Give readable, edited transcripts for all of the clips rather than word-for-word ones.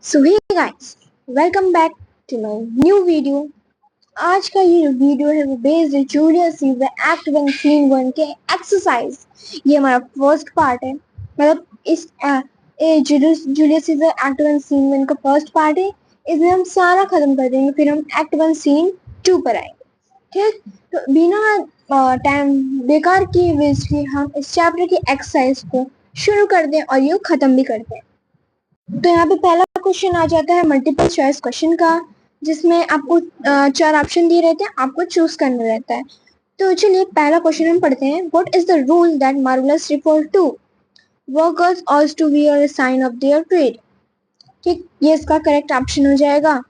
So hey guys, welcome back to my new video. आज का ये वीडियो है वो बेस्ड है जूलियस सीजर एक्ट 1 सीन 1 के एक्सरसाइज। ये हमारा फर्स्ट पार्ट है, मतलब इस जूलियस सीजर एक्ट 1 सीन 1 का फर्स्ट पार्ट है। इसमें हम सारा खत्म कर देंगे, फिर हम एक्ट 1 सीन 2 पर आएंगे। ठीक, तो बिना टाइम बेकार किए वेस्ट किए हम इस चैप्टर की एक्सरसाइज को शुरू कर दें और ये खत्म भी कर दें। तो यहाँ पे पहला क्वेश्चन आ जाता है मल्टीपल चॉइस क्वेश्चन का, जिसमें आपको चार ऑप्शन दिए रहते हैं, आपको चूज करना रहता है। तो चलिए पहला क्वेश्चन हम पढ़ते हैं। What is the rule that Marullus refer to? Workers also to wear a sign of their trade. ठीक, ये इसका करेक्ट ऑप्शन हो जाएगा।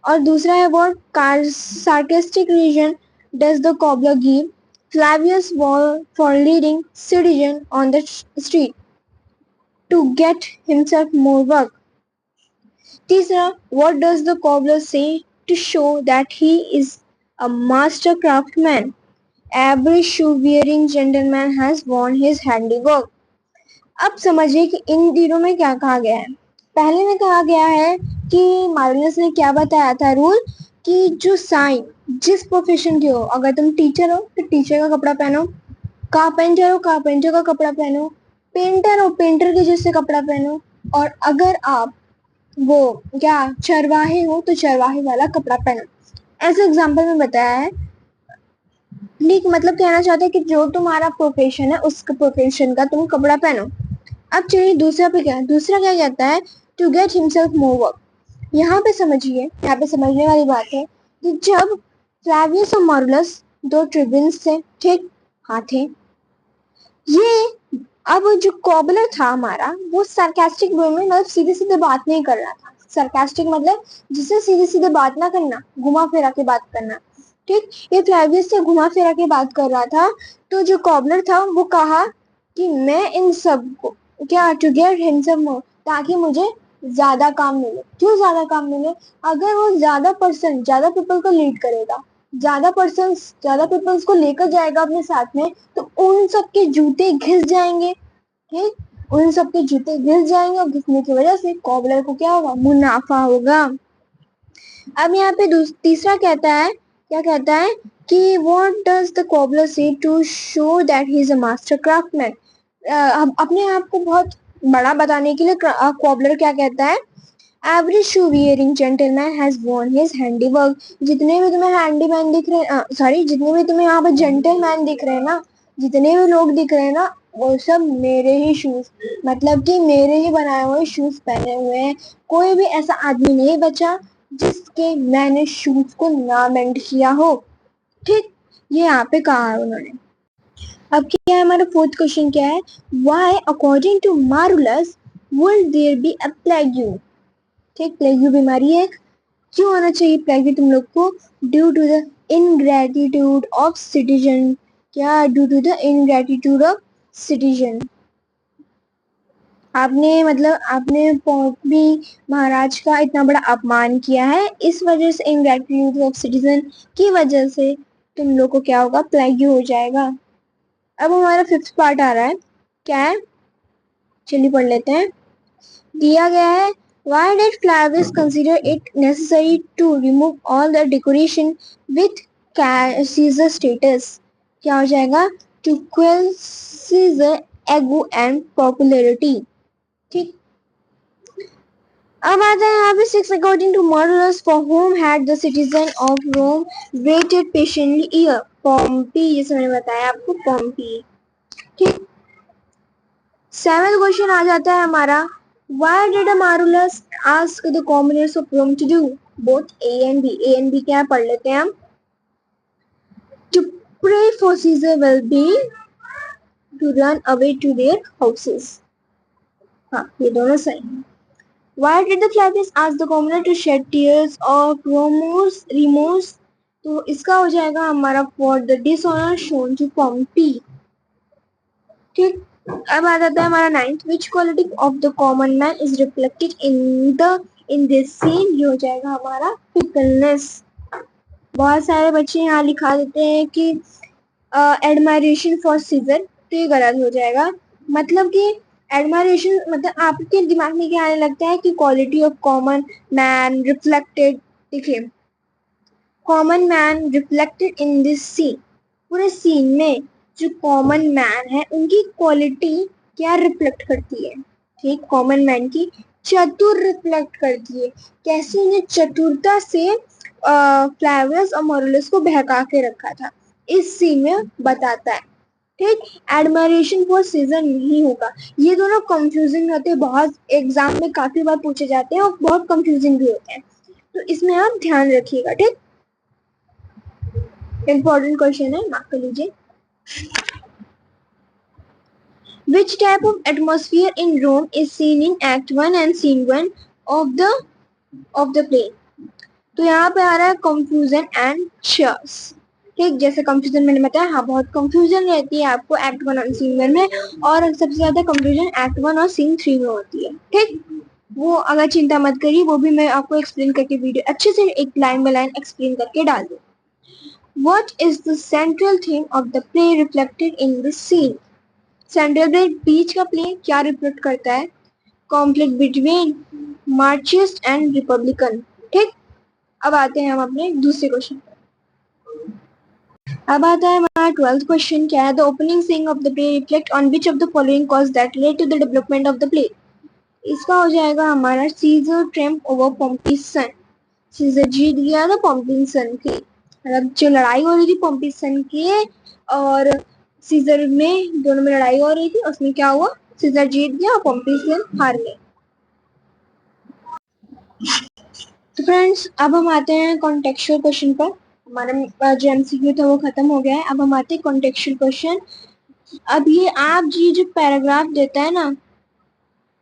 और दूसरा है what sarcastic reason does the cobbler give Flavius wall for leading citizen on the street to get himself more work. तीसरा, what does the cobbler say to show that he is a master craftsman? Every shoe-wearing gentleman has worn his handiwork. अब समझिए कि इन तीनों में क्या कहा गया है। पहले में कहा गया है कि मार्वलस ने क्या बताया था रूल, कि जो साइन जिस प्रोफेशन के हो, अगर तुम टीचर हो तो टीचर का कपड़ा पहनो, कारपेंटर हो कारपेंटर का कपड़ा पहनो, पेंटर हो पेंटर के जैसे कपड़ा पहनो, और अगर आप वो क्या चरवाहे हो तो चरवाहे वाला कपड़ा पहनो। ऐसे एग्जाम्पल में बताया है। ठीक, मतलब कहना चाहते हैं कि जो तुम्हारा प्रोफेशन है उस प्रोफेशन का तुम कपड़ा पहनो। अब चलिए दूसरा पे क्या है। दूसरा क्या कहता है, to get himself more work. यहाँ पे समझिए, यहाँ पे समझने वाली बात है कि जब फ्लैवियस और मार्वलस दो ट्रिब्यून्स थे, ठीक, हाँ थे, ये अब जो कॉबलर था हमारा वो सरकास्टिक वे में, मतलब सीधे सीधे बात नहीं कर रहा था। सरकास्टिक मतलब जिससे सीधे सीधे बात ना करना, घुमा फिरा के बात करना। ठीक, ये फ्लैवियस से घुमा फिरा के बात कर रहा था। तो जो कॉबलर था वो कहा कि मैं इन सब को क्या टू गेट हिमसेल्फ मोर, ताकि मुझे ज्यादा काम मिले। क्यों ज्यादा काम मिले? अगर वो ज्यादा पीपल को लीड करेगा, ज्यादा पीपल्स को लेकर जाएगा अपने साथ में, तो उन सबके जूते घिस जाएंगे। ठीक, उन सबके जूते घिस जाएंगे और घिसने की वजह से कॉबलर को क्या होगा, मुनाफा होगा। अब यहाँ पे तीसरा कहता है, क्या कहता है कि what does the cobbler say to show that he is a master craftsman. अपने आप को बहुत बड़ा बताने के लिए कॉबलर क्या कहता है, every shoe wearing gentleman has worn his handiwork. जितने भी तुम्हें हैंडीमैन दिख रहे हैं, सॉरी, जितने भी तुम्हें यहाँ पे जेंटलमैन दिख रहे हैं ना, जितने भी लोग दिख रहे हैं ना, वो सब मेरे ही शूज, मतलब कि मेरे ही बनाए हुए शूज पहने हुए हैं। कोई भी ऐसा आदमी नहीं बचा जिसके मैंने शूज को ना मेंट किया हो। ठीक, ये यहाँ पे कहा है उन्होंने। अब क्या है हमारा फोर्थ क्वेश्चन, क्या है, why according to Marullus would there be a plague. ठीक, प्लेग्यू बीमारी है, क्यों होना चाहिए प्लेग्यू तुम लोग को? Due to the ingratitude of citizen. क्या? Due to the ingratitude of citizen. आपने पॉम्पी महाराज का इतना बड़ा अपमान किया है, इस वजह से इनग्रेटिट्यूड ऑफ सिटीजन की वजह से तुम लोग को क्या होगा, प्लेग्यू हो जाएगा। अब हमारा फिफ्थ पार्ट आ रहा है, क्या है, चलिए पढ़ लेते हैं। दिया गया है, why did Flavius consider it necessary to remove all the decoration with Caesar status? क्या हो जाएगा, to quell Caesar ego and popularity। ठीक, अब आता है यहाँ पे six, according to Marullus for whom had the citizen of Rome waited patiently year. Pompey, जैसे मैंने बताया आपको, पॉम्पी। ठीक, सेवेंथ क्वेश्चन आ जाता है हमारा, why did Marulus ask the commoners of Rome to do both A and B? A and B क्या है, पढ़ लेते हैं हम। To pray for Caesar well-being, to run away to their houses। हाँ, ये दोनों सही हैं। Why did the Flavius ask the commoner to shed tears of remorse? तो इसका हो जाएगा हमारा for the dishonor shown to Pompey। ठीक, अब आ जाता है हमारा ninth, which quality of the common man is reflected in this scene. ये हो जाएगा हमारा फिकलनेस। बहुत सारे बच्चे यहाँ लिखा देते हैं कि एडमायरेशन फॉर सीजर, तो ये गलत हो जाएगा। मतलब कि एडमायरेशन मतलब आपके दिमाग में क्या आने लगता है कि quality of common man reflected, देखिए common man reflected in this scene, पूरे सीन में जो कॉमन मैन है उनकी क्वालिटी क्या रिफ्लेक्ट करती है, ठीक, कॉमन मैन की चतुर रिफ्लेक्ट करती है, कैसे उन्हें चतुरता से फ्लावर्स और मोरलेस को बहका के रखा था, इस सीन में बताता है, ठीक। एडमायरेशन फॉर सीजर नहीं होगा, ये दोनों कंफ्यूजिंग होते हैं, बहुत एग्जाम में काफी बार पूछे जाते हैं और बहुत कंफ्यूजिंग भी होते हैं, तो इसमें आप ध्यान रखिएगा, ठीक। इंपॉर्टेंट क्वेश्चन है, मार्क कर लीजिए। Which type of atmosphere in Rome is seen in Act 1 and Scene 1 of the play? तो यहाँ पे आ रहा है confusion and cheers, ठीक, जैसे कंफ्यूजन मैंने बताया, हाँ बहुत कंफ्यूजन रहती है आपको एक्ट 1 और सीन 1 में, और सबसे ज्यादा कंफ्यूजन एक्ट 1 और सीन 3 में होती है, ठीक। वो अगर चिंता मत करिए, वो भी मैं आपको एक्सप्लेन करके वीडियो अच्छे से एक लाइन बाय लाइन एक्सप्लेन करके डाल दूँ। What is the central theme of the play reflected in this scene? Central play बीच का प्ले क्या रिफ्लेक्ट करता है? Conflict between Marxist and Republican, ठीक। अब आते हैं हम अपने दूसरे क्वेश्चन पर। अब आता है हमारा 12th क्वेश्चन, क्या है? The opening scene of the play reflect on which of the following cause that led to the development of the play? इसका हो जाएगा हमारा Caesar triumph over Pompey's son, Caesar जीत गया था पॉम्पीज सन की, मतलब जो लड़ाई हो रही थी पॉम्पीज सन के और सीजर में, दोनों में लड़ाई हो रही थी, उसमें क्या हुआ, सीजर जीत गया और पॉम्पीज सन हार गए। तो फ्रेंड्स अब हम आते हैं कॉन्टेक्चुअल क्वेश्चन पर, हमारा जो एमसीक्यू था वो खत्म हो गया है, अब हम आते हैं कॉन्टेक्चुअल क्वेश्चन। अब ये आप ये जो पैराग्राफ देता है ना,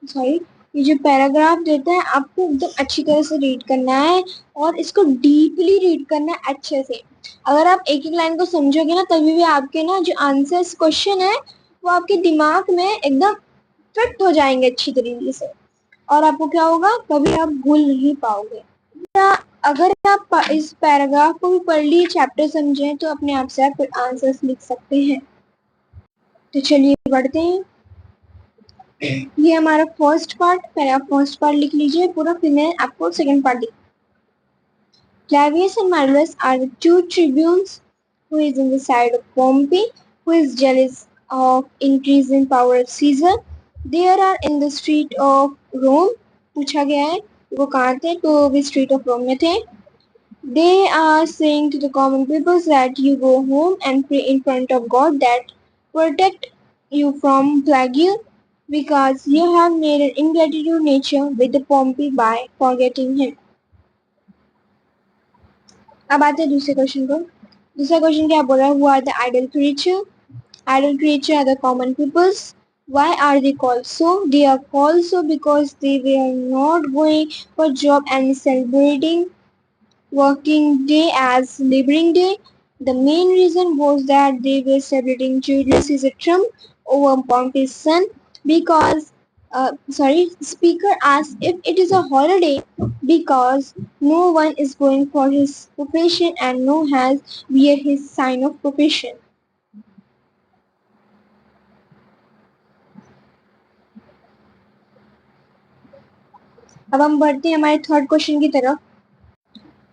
सॉरी, ये जो पैराग्राफ देता है आपको एकदम अच्छी तरह से रीड करना है और इसको डीपली रीड करना है अच्छे से। अगर आप एक एक लाइन को समझोगे ना तभी भी आपके ना जो आंसर्स क्वेश्चन है वो आपके दिमाग में एकदम फिट हो जाएंगे अच्छी तरीके से, और आपको क्या होगा, कभी आप भूल नहीं पाओगे। अगर आप इस पैराग्राफ को भी पढ़ लिए, चैप्टर समझे, तो अपने आप से आप आंसर्स लिख सकते हैं। तो चलिए बढ़ते हैं, ये हमारा फर्स्ट पार्ट, पहले आप फर्स्ट पार्ट लिख लीजिए पूरा, फिर मैं आपको सेकंड पार्ट लिख। Clavius and Marullus are the two tribunes who is on the side of Pompey, who is jealous of increase in power of Caesar. They are in the street of Rome. पूछा गया है वो कहाँ थे, तो वो street of Rome में थे। They are saying to the common people that you go home and pray in front of God that protect you from plague, because you have made an ingratitude nature with the Pompey by forgetting him. अब आते हैं दूसरे question को। दूसरा question क्या बोल रहा है? Who are the idle creature? Idle creature are the common peoples. Why are they called so? They are called so because they were not going for job and celebrating working day as laboring day. The main reason was that they were celebrating Julius Caesar Trump over Pompey's son because speaker asked if it is a holiday because no one is going for his profession and no has wear his sign of profession. अब हम बढ़ते हैं हमारे third question की तरफ।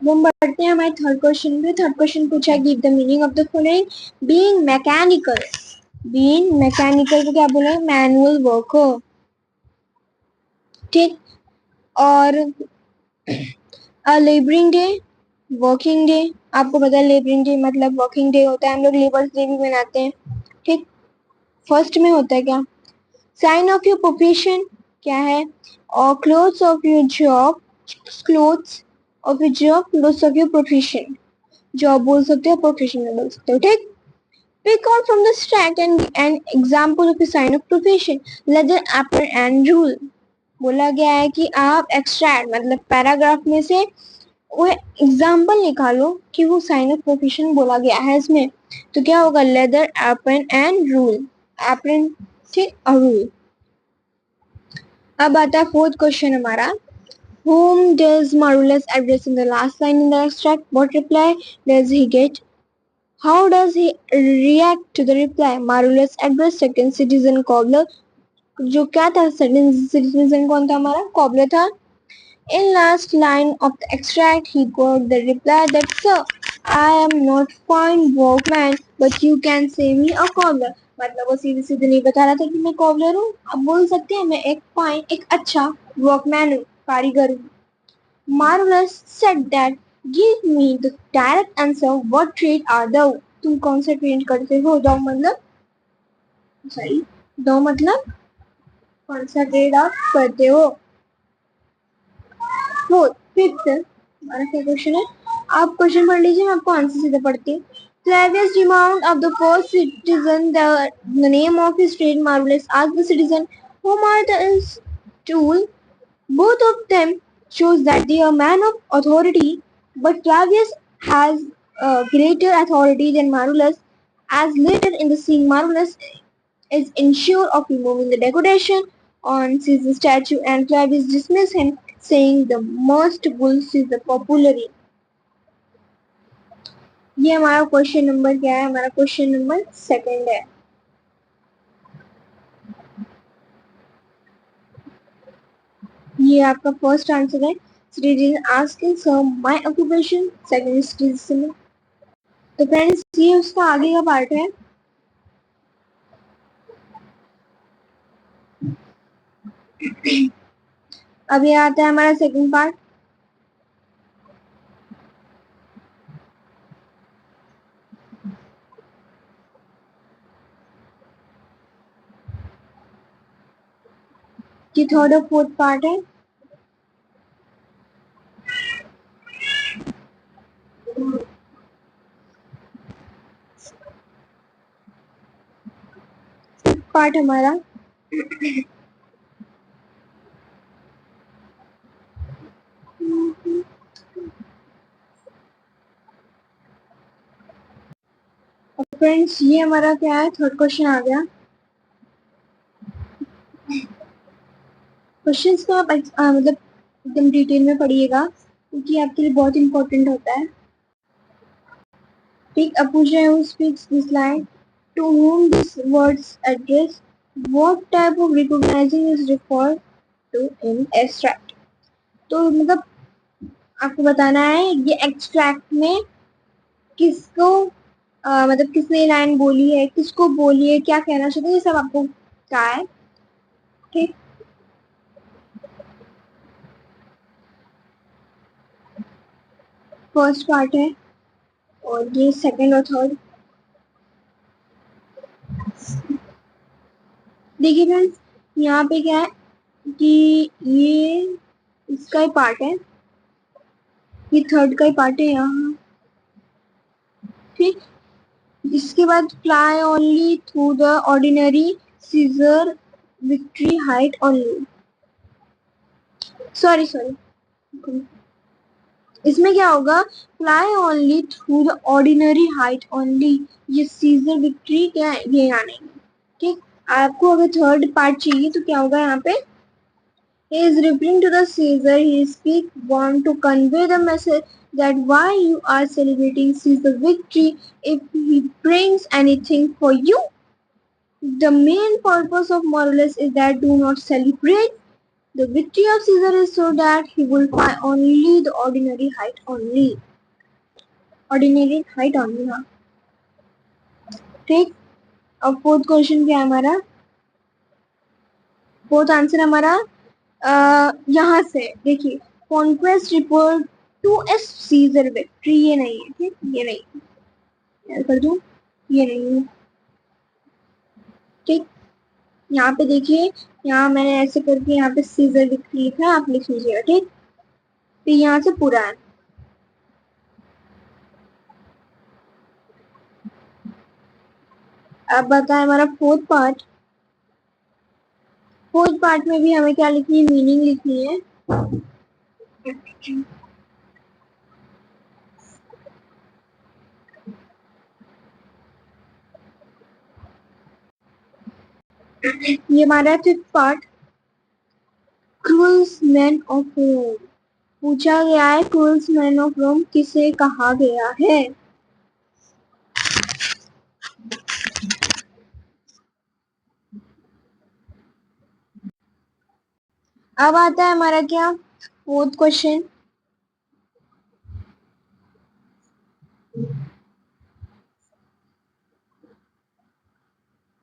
हम बढ़ते हैं हमारे थर्ड क्वेश्चन में। थर्ड क्वेश्चन पूछा, give the meaning of the following. Being mechanical, being mechanical को क्या बोला है? मैनुअल वर्कर, ठीक। और लेबरिंग डे, वर्किंग डे, आपको पता है लेबरिंग डे मतलब वर्किंग डे होता है, हम लोग लेबर्स डे भी मनाते हैं, ठीक। फर्स्ट में होता है क्या? साइन ऑफ योर प्रोफेशन क्या है? और clothes of your job, clothes of your job, clothes of your profession, job बोल सकते हो, प्रोफेशन में बोल सकते हो, ठीक। Pick out from the stack an example of a sign of profession, leather, apron and rule. बोला गया है कि आप एक्सट्रैक्ट मतलब पैराग्राफ में से वो एग्जाम्पल निकालो कि वो साइन ऑफ प्रोफेशन बोला गया है इसमें, तो क्या होगा? Leather, apron and rule, apron, ठीक, और रूल। अब आता है फोर्थ क्वेश्चन हमारा, whom does Marullus address in the last line in the extract? What reply does he get? How does he react to the reply? Marullus addressed second citizen cobbler जो क्या था, citizen कौन था हमारा, cobbler था. In last line of the extract, he got the reply that, Sir, I am not fine workman, but you can say me a cobbler. मतलब वो सीधे सीधे नहीं बता रहा था कि मैं कॉबलर हूँ. अब बोल सकते हैं मैं एक फाइन, एक अच्छा वर्कमैन हूँ, कारीगर हूँ. Marvelous said that, give me the direct answer. What trade are thou? तुम कौन सा ट्रेड करते हो? दो मतलब सही, दो मतलब कौन सा ट्रेड आप करते हो? फोर्थ, फिफ्थ हमारा क्या क्वेश्चन है? आप क्वेश्चन पढ़ लीजिए, मैं आपको आंसर सीधे पढ़ती हूँ. Travis demanded of the first citizen the name of his trade. Marvelous asked the citizen, whom are the tool? Both of them shows that they are man of authority, but Travis has greater authority than Marvelous, as later in the scene Marvelous is unsure of removing the decoration on Caesar's statue and Travis dismisses him, saying the most bulls is the popularity. ये हमारा question number क्या है? हमारा question number second है. ये आपका first answer है. Citizen asking sir my occupation. Second citizen. तो फ्रेंड्स ये उसका आगे का पार्ट है. अब ये आता है हमारा सेकंड पार्ट. ये थर्ड और फोर्थ पार्ट है. पार्ट हमारा फ्रेंड्स ये हमारा क्या है? थर्ड क्वेश्चन आ गया. क्वेश्चंस को आप मतलब एकदम डिटेल में पढ़िएगा क्योंकि आपके लिए बहुत इंपॉर्टेंट होता है. ठीक, अब पूछ रहे हैं speaks this line to whom these words address, what type of recognizing is referred to in extract. तो मतलब आपको बताना है ये एक्सट्रैक्ट में किसको मतलब किसने लाइन बोली है, किसको बोली है, क्या कहना चाहते हैं, ये सब आपको क्या है. ठीक, फर्स्ट पार्ट है और ये सेकंड और थर्ड. देखिए फ्रेंड्स यहाँ पे क्या है कि ये इसका ही पार्ट है, ये थर्ड का ही पार्ट है यहाँ. ठीक, इसके बाद fly only through the ordinary Caesar victory height only. Sorry sorry, इसमें क्या होगा? Fly only through the ordinary height only. ये सीजर विक्ट्री क्या है? ये आने. ठीक, आपको अगर थर्ड पार्ट चाहिए तो क्या होगा यहाँ पे? He is referring to the Caesar. He speak want to convey the message that why you are celebrating Caesar victory if he brings anything for you. The main purpose of Morales is that do not celebrate the victory of Caesar is so that he will find only the ordinary height only. Ordinary height only. हाँ ठीक. अब fourth question क्या है हमारा? Fourth answer हमारा यहाँ से देखिए, conquest report to as Caesar victory. ये नहीं है. ठीक, ये नहीं है. कर दूं, ये नहीं है. ठीक, यहाँ पे देखिए, यहाँ मैंने ऐसे करके यहाँ पे सीजर विक्ट्री लिखा है, आप लिख लीजिएगा. ठीक, तो यहाँ से पूरा है. अब बताए हमारा फोर्थ पार्ट. फोर्थ पार्ट में भी हमें क्या लिखनी है? मीनिंग लिखनी है. ये हमारा fifth part, cruels man of Rome. पूछा गया है क्रूल्स मैन ऑफ रोम किसे कहा गया है? अब आता है हमारा क्या फोर्थ क्वेश्चन।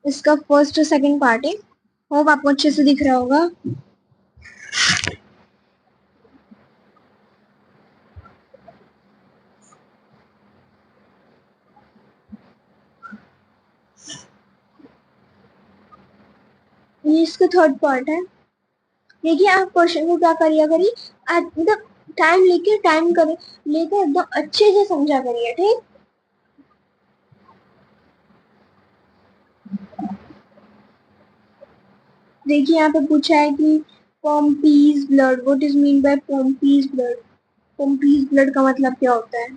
इसका फर्स्ट और सेकंड पार्ट है। होप आपको अच्छे से दिख रहा होगा। ये इसका थर्ड पार्ट है। देखिए आप क्वेश्चन को क्या करिए करिए, मतलब टाइम लेके टाइम करे लेकर एकदम अच्छे से समझा करिए, ठीक। देखिए यहाँ पे पूछा है कि Pompey's blood, what is mean by Pompey's blood. Pompey's blood का मतलब क्या होता है।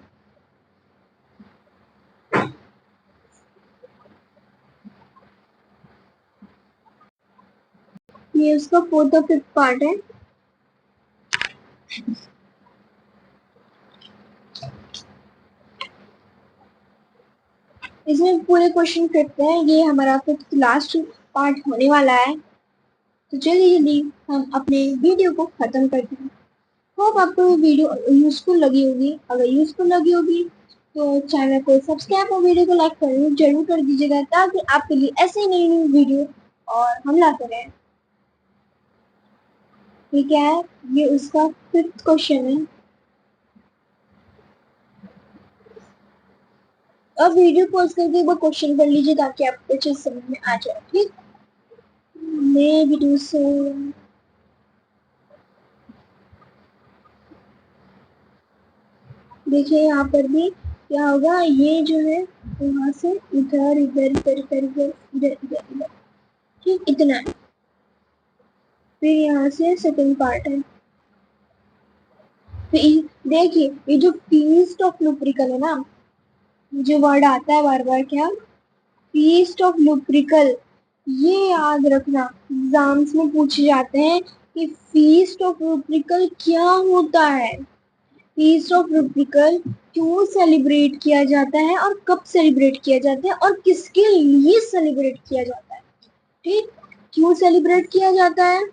ये उसका फोर्थ और फिफ्थ पार्ट है। इसमें पूरे क्वेश्चन फिफ्थ है, ये हमारा फिफ्थ लास्ट पार्ट होने वाला है। तो चलिए जल्दी हम अपने वीडियो को खत्म करते हैं। होप आपको ये वीडियो यूजफुल लगी होगी। अगर यूजफुल लगी होगी तो चैनल को सब्सक्राइब और वीडियो को लाइक जरूर कर दीजिएगा, ताकि आपके लिए ऐसे नई नई वीडियो और हम लाते रहें। ये क्या है, ये उसका फिफ्थ क्वेश्चन है। अब वीडियो पॉज करके वो क्वेश्चन कर लीजिए, ताकि आपको अच्छे से समझ में आ जाए, ठीक। मैं वीडियो से देखिए यहाँ पर भी क्या होगा, ये जो है वहां से इधर इधर इधर इधर इधर इधर इधर इधर, ठीक, इतना है। फिर यहाँ से सेकंड पार्ट है। फिर देखिए ये जो फीस्ट ऑफ लुब्रिकल है ना, जो वर्ड आता है बार बार, क्या, फीस्ट ऑफ लुब्रिकल। ये याद रखना, एग्जाम्स में पूछे जाते हैं कि फीस्ट ऑफ लुब्रिकल क्या होता है। फीस्ट ऑफ लुब्रिकल क्यों सेलिब्रेट किया जाता है और कब सेलिब्रेट किया जाता है और किसके लिए सेलिब्रेट किया जाता है, ठीक। क्यों सेलिब्रेट किया जाता है,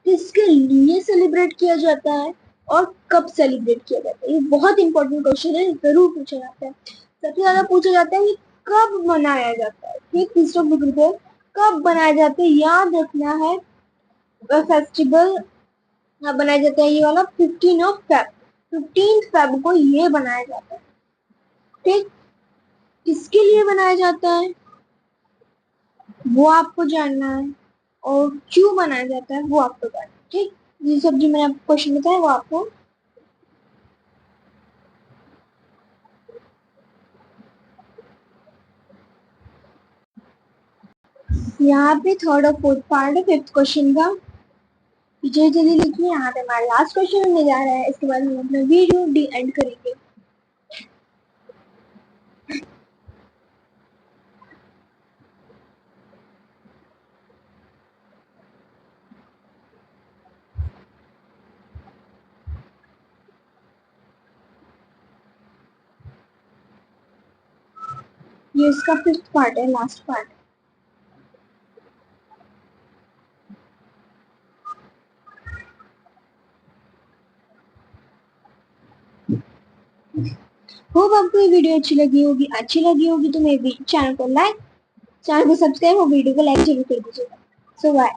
किसके लिए सेलिब्रेट किया जाता है और कब सेलिब्रेट किया जाता है। ये बहुत इंपॉर्टेंट क्वेश्चन है, जरूर पूछा जाता है। सबसे ज्यादा पूछा जाता है कि कब मनाया जाता है, ठीक। फीस्ट ऑफ लुब्रिकल कब बनाया जाता है, याद रखना है। फेस्टिवल बनाया जाता है ये वाला 15 फेब, 15 फेब को ये बनाया जाता है, ठीक। किसके लिए बनाया जाता है वो आपको जानना है, और क्यों बनाया जाता है वो आपको जानना है, ठीक। ये सब जो मैंने आपको क्वेश्चन बताया वो आपको यहाँ पे थर्ड और फोर्थ पार्ट है फिफ्थ क्वेश्चन का। जल्दी जल्दी लिखिए, यहाँ पे हमारा लास्ट क्वेश्चन होने जा रहा है। इसके बाद हम अपना वीडियो डी एंड करेंगे। ये इसका फिफ्थ पार्ट है, लास्ट पार्ट। होप आपको ये वीडियो अच्छी लगी होगी तो मेरे चैनल को सब्सक्राइब और वीडियो को लाइक जरूर कर दीजिएगा। सो बाय।